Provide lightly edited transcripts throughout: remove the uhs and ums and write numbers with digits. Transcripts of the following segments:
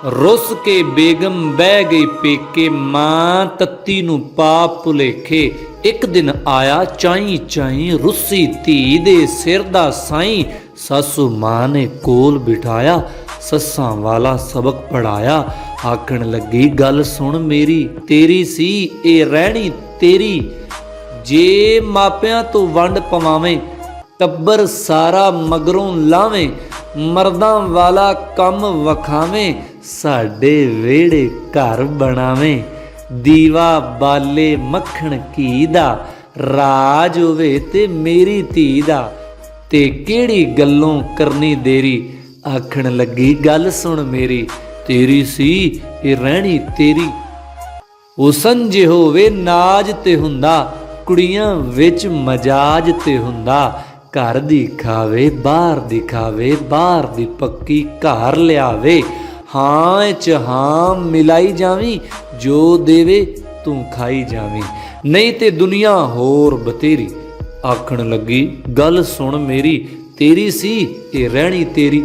रुस के बेगम बह गई पेके, मां तत्ती नूं पाप भुलेखे। एक दिन आया चाई चाई, रुसी धी दे सिर दा साई। सासू मां ने कोल बिठाया, सस्सां वाला सबक पढ़ाया। आखण लगी गल सुन मेरी, तेरी सी ए रहनी तेरी। जे मापियां तो वंड पवावें, टब्बर सारा मगरों लावें। मर्दां वाला कम वखावें, साडे वेड़े घर बनावें। दीवा बाले मक्खण घी दा, राज होवे ते मेरी धी दा। ते केड़ी गल्लों करनी देरी, आखण लगी गल सुन मेरी। तेरी सी ए रहनी तेरी। ओ संजे होवे नाज ते हुंदा, कुड़ियां विच मजाज ते हुंदा। घर दी खावे बाहर दी खावे, बाहर दी पक्की घर लियावे। हाँ च हाँ मिलाई जावी, जो देवे तू खाई जावी। नहीं ते दुनिया होर बतेरी। आखण लगी गल सुन मेरी, तेरी सी ए रहनी तेरी।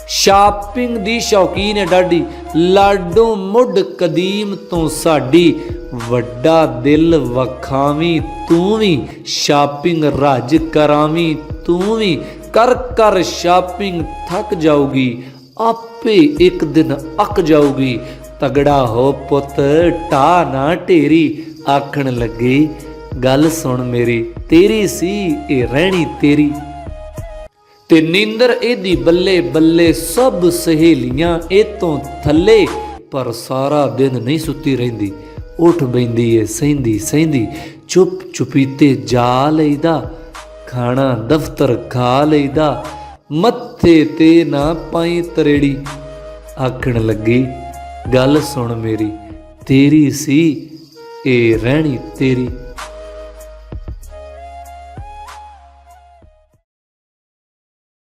शापिंग दी शौकीन है डाडी, लाडो मुड कदीम तो साडी। वड्डा दिल वखावी तू भी, शापिंग रज करावी तू भी। कर कर शापिंग थक जाऊगी, आपे एक दिन अक जाऊगी। तगड़ा हो पुत टा ना ढेरी। आखण लगे गल सुन मेरी, तेरी सी ए रहनी तेरी। ते नींदर एदी बल्ले बल्ले, सब सहेलियां ए तो थल्ले। पर सारा दिन नहीं सुती रहिंदी, उठ बैंदी है सहिंदी सहिंदी। चुप चुपीते जा लईदा, खाना दफ्तर खा लईदा। मत्थे ते ना पाई तरेड़ी। आखण लगी गल सुन मेरी, तेरी सी ए रहनी तेरी।